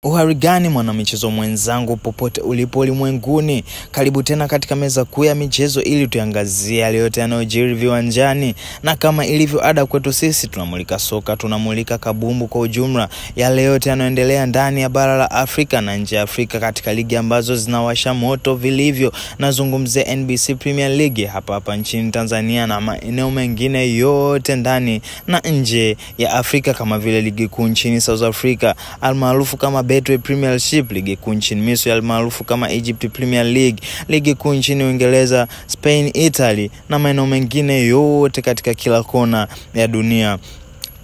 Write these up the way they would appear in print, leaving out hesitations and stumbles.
Uhari gani mwanamichezo mwenzangu popote ulipo ulimwenguni, karibu tena katika meza kuu ya michezo ili tuangazie yale yote yanayojiri viwanjani. Na kama ilivyo ada kwetu sisi, tunamulika soka, tunamulika kabumbu kwa ujumla, yale yote yanayoendelea ndani ya bara la Afrika na nje ya Afrika katika ligi ambazo zinawasha moto vilivyo. Nazungumzia NBC Premier League hapa nchini Tanzania na maeneo mengine yote ndani na nje ya Afrika, kama vile ligi kuu nchini South Africa almaarufu kama Betway Premiership, ligi kuu nchini Misri almaarufu kama Egypt Premier League, ligi kuu nchini Uingereza, Spain, Italy na maeneo mengine yote katika kila kona ya dunia.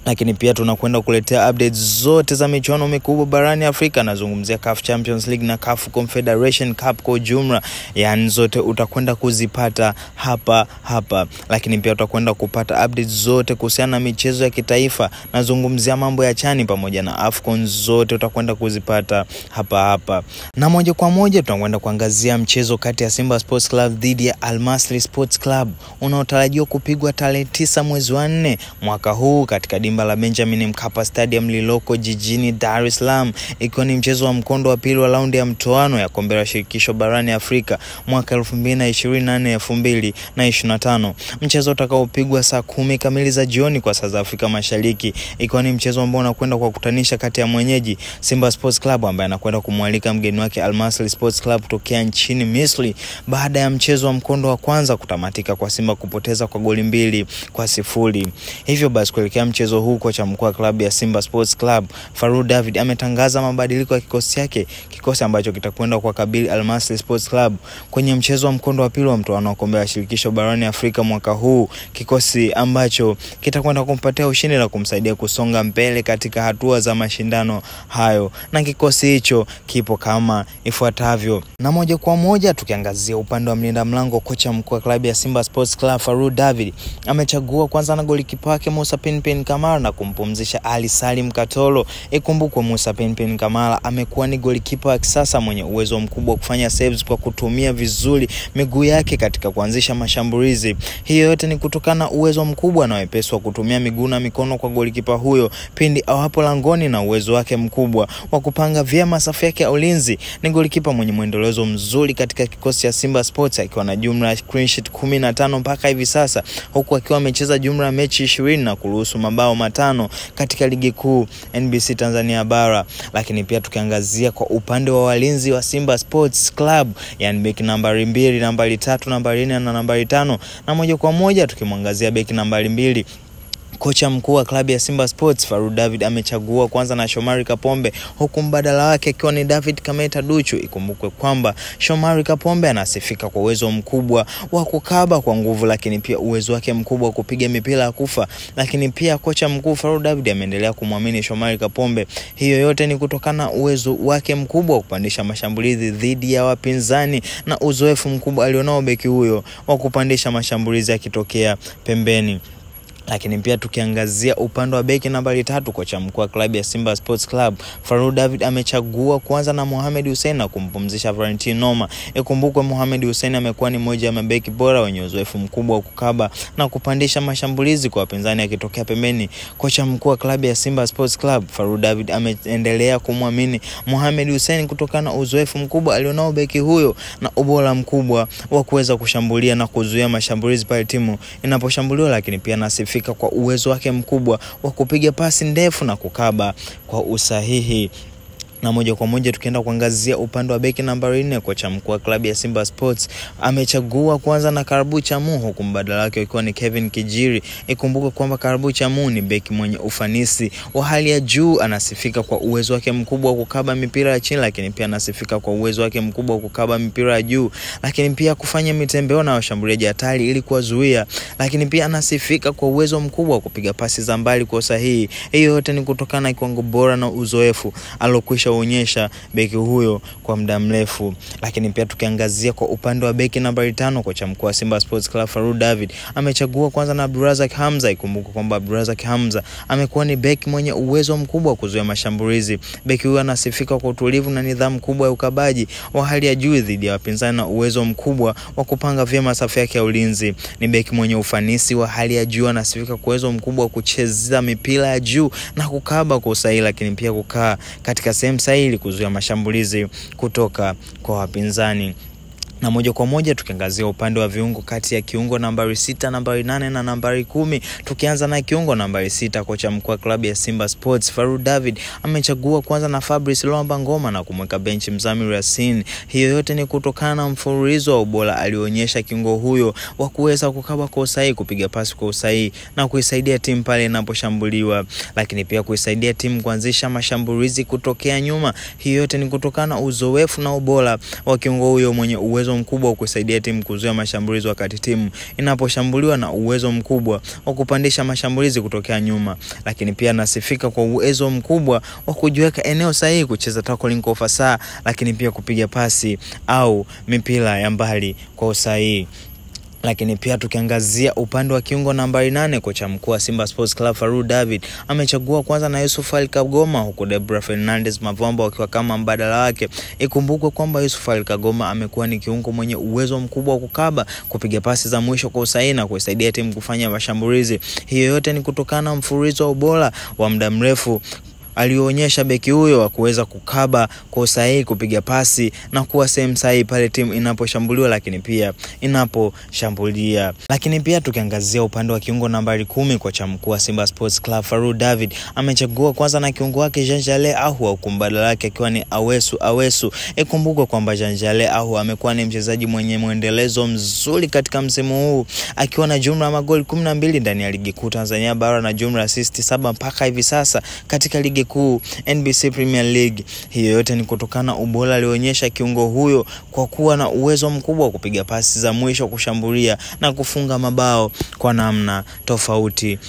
Lakini pia tunakwenda kuletea updates zote za michuano mikubwa barani Afrika. Nazungumzia CAF Champions League na CAF Confederation Cup kwa jumla, yani zote utakwenda kuzipata hapa. Lakini pia utakwenda kupata updates zote kuhusiana na michezo ya kitaifa. Nazungumzia mambo ya chani pamoja na AFCON, zote utakwenda kuzipata hapa. Na moja kwa moja tunakwenda kuangazia mchezo kati ya Simba Sports Club dhidi ya Al Masry Sports Club unaotarajiwa kupigwa tarehe 9 mwezi wa 4 mwaka huu katika dimba la Benjamin Mkapa Stadium liloko jijini Dar es Salaam, ikiwa ni mchezo wa mkondo wa pili wa raundi ya mtoano ya kombe la shirikisho barani Afrika mwaka 2024-2025. Mchezo utakaopigwa saa 10 kamili za jioni kwa saa za Afrika Mashariki, ikiwa ni mchezo ambao unakwenda kwa kukutanisha kati ya mwenyeji Simba Sports Club ambaye anakwenda kumwalika mgeni wake Al Masry Sports Club kutokea nchini Misri, baada ya mchezo wa mkondo wa kwanza kutamatika kwa Simba kupoteza kwa goli 2-0. Hivyo basi kuelekea mchezo huu, kocha mkuu wa klabu ya Simba Sports Club Fadlu David ametangaza mabadiliko ya kikosi chake, kikosi ambacho kitakwenda kwa kabili Al Masry Sports Club kwenye mchezo wa mkondo wa pili wa mtoano wa kombe la shirikisho barani Afrika mwaka huu, kikosi ambacho kitakwenda kumpatia ushindi na kumsaidia kusonga mbele katika hatua za mashindano hayo. Na kikosi hicho kipo kama ifuatavyo. Na moja kwa moja tukiangazia upande wa mlinda mlango, kocha mkuu wa klabu ya Simba Sports Club Fadlu David amechagua kwanza na golikipa wake Musa Pinpin Kamara na kumpumzisha Ali Salim Katolo. Ikumbukwe Musa Pinpin Kamara amekuwa ni golikipa wa kisasa mwenye uwezo mkubwa wa kufanya saves kwa kutumia vizuri miguu yake katika kuanzisha mashambulizi. Hiyo yote ni kutokana na uwezo mkubwa na wepesi wa kutumia miguu na mikono kwa golikipa huyo pindi hapo langoni, na uwezo wake mkubwa wa kupanga vyema safu yake ya ulinzi. Ni golikipa mwenye mwendelezo mzuri katika kikosi cha Simba Sports, akiwa na jumla ya clean sheet 15 mpaka hivi sasa, huku akiwa amecheza jumla ya mechi 20 na kuruhusu mabao 5 katika ligi kuu NBC Tanzania bara. Lakini pia tukiangazia kwa upande wa walinzi wa Simba Sports Club, yani beki nambari 2, nambari 3, nambari 4 na nambari 5, na moja kwa moja tukimwangazia beki nambari 2, kocha mkuu wa klabu ya Simba Sports Fadlu David amechagua kwanza na Shomari Kapombe, huku mbadala wake akiwa ni David Kameta Duchu. Ikumbukwe kwamba Shomari Kapombe anasifika kwa uwezo mkubwa wa kukaba kwa nguvu, lakini pia uwezo wake mkubwa wa kupiga mipira ya kufa. Lakini pia kocha mkuu Fadlu David ameendelea kumwamini Shomari Kapombe. Hiyo yote ni kutokana na uwezo wake mkubwa wa kupandisha mashambulizi dhidi ya wapinzani na uzoefu mkubwa alionao beki huyo wa kupandisha mashambulizi yakitokea pembeni. Lakini pia tukiangazia upande wa beki nambari 3, kocha mkuu wa klabu ya Simba Sports Club Fadlu David amechagua kwanza na Mohamed Hussein na kumpumzisha Valentino Noma. Ikumbukwe Mohamed Hussein amekuwa ni mmoja wa mabeki bora wenye uzoefu mkubwa wa kukaba na kupandisha mashambulizi kwa wapinzani akitokea pembeni. Kocha mkuu wa klabu ya Simba Sports Club Fadlu David ameendelea kumwamini Mohamed Hussein kutokana na uzoefu mkubwa alionao beki huyo na ubora mkubwa wa kuweza kushambulia na kuzuia mashambulizi pale timu inaposhambuliwa. Lakini pia nasifika kwa uwezo wake mkubwa wa kupiga pasi ndefu na kukaba kwa usahihi. Na moja kwa moja tukienda kuangazia upande wa beki nambari 4, kocha mkuu wa klabu ya Simba Sports amechagua kwanza na Karabu Chamu, huku mbadala wake ikiwa ni Kevin Kijiri. Ikumbuke kwamba Karabu Chamu ni beki mwenye ufanisi wa hali ya juu, anasifika kwa uwezo wake mkubwa wa kukaba mipira ya chini, lakini pia anasifika kwa uwezo wake mkubwa wa kukaba mipira ya juu, lakini pia kufanya mitembeo na washambuliaji hatari ili kuwazuia, lakini pia anasifika kwa uwezo mkubwa wa kupiga pasi za mbali kwa usahihi. Hiyo yote ni kutokana na kiwango bora na uzoefu alokwisha onyesha beki huyo kwa muda mrefu. Lakini pia tukiangazia kwa upande wa beki nambari 5, kocha mkuu wa Simba Sports Club Fadlu David amechagua kwanza na Abdurazak Hamza. Ikumbuke kwamba Abdurazak Hamza amekuwa ni beki mwenye uwezo mkubwa wa kuzuia mashambulizi. Beki huyo anasifika kwa utulivu na nidhamu kubwa ya ukabaji wa hali ya juu dhidi ya wapinzani na uwezo mkubwa wa kupanga vyema safu yake ya ulinzi. Ni beki mwenye ufanisi wa hali ya juu, anasifika kwa uwezo mkubwa wa kucheza mipira ya juu na kukaba kwa usahihi, lakini pia kukaa katika sehemu sahihi kuzuia mashambulizi kutoka kwa wapinzani. Na moja kwa moja tukiangazia upande wa viungo kati ya kiungo nambari 6, nambari 8 na nambari 10. Tukianza na kiungo nambari 6, kocha mkuu wa klabu ya Simba Sports Farouk David amechagua kwanza na Fabrice Luamba Ngoma na kumweka benchi Mzamiru Yassin. Hiyo yote ni kutokana na mfululizo wa ubora alionyesha kiungo huyo wa kuweza kukaba kwa usahihi, kupiga pasi kwa usahihi na kuisaidia timu pale inaposhambuliwa, lakini pia kuisaidia timu kuanzisha mashambulizi kutokea nyuma. Hiyo yote ni kutokana na uzoefu na ubora wa kiungo huyo mwenye uwezo mkubwa wa kusaidia timu kuzuia mashambulizi wakati timu inaposhambuliwa, na uwezo mkubwa wa kupandisha mashambulizi kutokea nyuma, lakini pia anasifika kwa uwezo mkubwa wa kujiweka eneo sahihi, kucheza tackling kwa ufasaha, lakini pia kupiga pasi au mipira ya mbali kwa usahihi. Lakini pia tukiangazia upande wa kiungo nambari 8, kocha mkuu wa Simba Sports Club Farouk David amechagua kwanza na Yusuf Ali Kagoma, huko Debra Fernandez Mavomba wakiwa kama mbadala wake. Ikumbukwe kwamba Yusuf Ali Kagoma amekuwa ni kiungo mwenye uwezo mkubwa wa kukaba, kupiga pasi za mwisho kwa usahihi na kusaidia timu kufanya mashambulizi. Hiyo yote ni kutokana na mfululizo wa ubora wa muda mrefu alionyesha beki huyo wa kuweza kukaba kwa usahihi, kupiga pasi na kuwa sehemu sahihi pale timu inaposhambuliwa, lakini pia inaposhambulia. Lakini pia tukiangazia upande wa kiungo nambari 10, kocha mkuu wa Simba Sports Club Farouk David amechagua kwanza na kiungo wake Jean Jalel Ahoua, huku mbadala wake akiwa ni Awesu. Ikumbukwe kwamba Jean Jalel Ahoua amekuwa ni mchezaji mwenye muendelezo mzuri katika msimu huu, akiwa na jumla ya magoli 12 ndani ya ligi kuu Tanzania bara na jumla ya assist 7 mpaka hivi sasa katika ligi kuu NBC Premier League. Hiyo yote ni kutokana na ubora alionyesha kiungo huyo kwa kuwa na uwezo mkubwa wa kupiga pasi za mwisho, kushambulia na kufunga mabao kwa namna tofauti.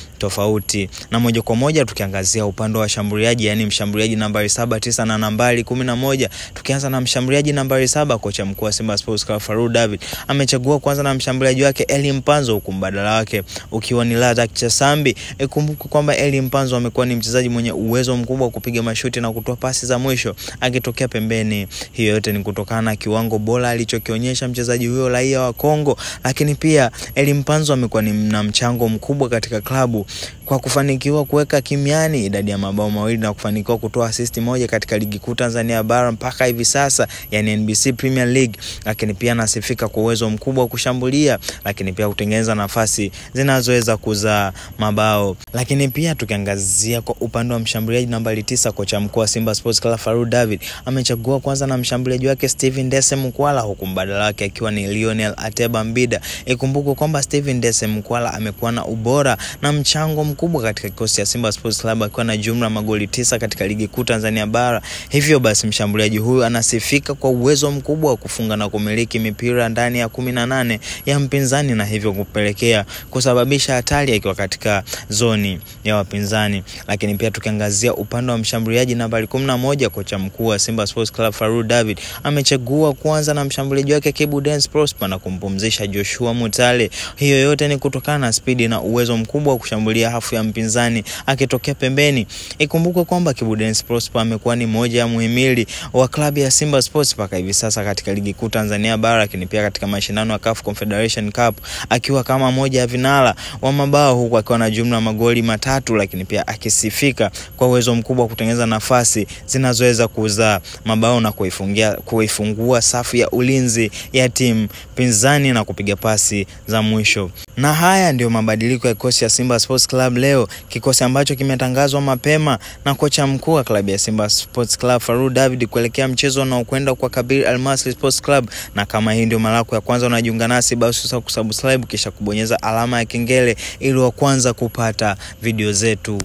Na moja kwa moja tukiangazia upande wa shambuliaji, yani mshambuliaji nambari 7, 9 na nambari 11. Tukianza na mshambuliaji nambari 7, kocha mkuu wa Simba Sports Club Farouk David amechagua kwanza na mshambuliaji wake Eli Mpanzo, huku mbadala wake ukiwa ni Ladak Chasambi. Ikumbuke kwamba Eli Mpanzo amekuwa ni mchezaji mwenye uwezo mkubwa wa kupiga mashuti na kutoa pasi za mwisho akitokea pembeni. Hiyo yote ni kutokana na kiwango bora alichokionyesha mchezaji huyo raia wa Kongo, lakini pia Eli Mpanzo amekuwa na mchango mkubwa katika klabu kwa kufanikiwa kuweka kimiani idadi ya mabao 2 na kufanikiwa kutoa assist 1 katika ligi kuu Tanzania bara mpaka hivi sasa, yani NBC Premier League. Lakini pia anasifika kwa uwezo mkubwa wa kushambulia, lakini pia kutengeneza nafasi zinazoweza kuzaa mabao. Lakini pia tukiangazia kwa upande wa mshambuliaji nambari 9, kocha mkuu wa Simba Sports Club Farouk David amechagua kwanza na mshambuliaji wake Steven Dese Mkwala, huku mbadala wake akiwa ni Lionel Ateba Mbida. Ikumbuke kwamba Steven Dese Mkwala amekuwa na ubora na mchango mkubwa katika kikosi cha Simba Sports Club, akiwa na jumla magoli 9 katika ligi kuu Tanzania bara. Hivyo basi mshambuliaji huyu anasifika kwa uwezo mkubwa wa kufunga na kumiliki mipira ndani ya 18 ya mpinzani, na hivyo kupelekea kusababisha hatari akiwa katika zoni ya wapinzani. Lakini pia tukiangazia upande wa mshambuliaji nambari 11, kocha mkuu wa Simba Sports Club Farouk David amechagua kwanza na mshambuliaji wake Kibu Dennis Prosper na kumpumzisha Joshua Mutale. Hiyo yote ni kutokana na spidi na uwezo mkubwa wa kushambulia hafu ya mpinzani akitokea pembeni. Ikumbukwe kwamba Kibu Dennis Prosper amekuwa ni moja ya muhimili wa klabu ya Simba Sports mpaka hivi sasa katika ligi kuu Tanzania bara, lakini pia katika mashindano ya CAF Confederation Cup akiwa kama moja ya vinara wa mabao, huku akiwa na jumla magoli 3, lakini pia akisifika kwa uwezo mkubwa wa kutengeneza nafasi zinazoweza kuzaa mabao na kuifungua safu ya ulinzi ya timu pinzani na kupiga pasi za mwisho. Na haya ndio mabadiliko ya kikosi cha Simba Sports Club leo, kikosi ambacho kimetangazwa mapema na kocha mkuu wa klabu ya Simba Sports Club Farouk David kuelekea mchezo unaokwenda kwa Kabiri Al Masry Sports Club. Na kama hii ndio mara yako ya kwanza unajiunga nasi, basi usisahau kusubscribe kisha kubonyeza alama ya kengele ili wa kwanza kupata video zetu.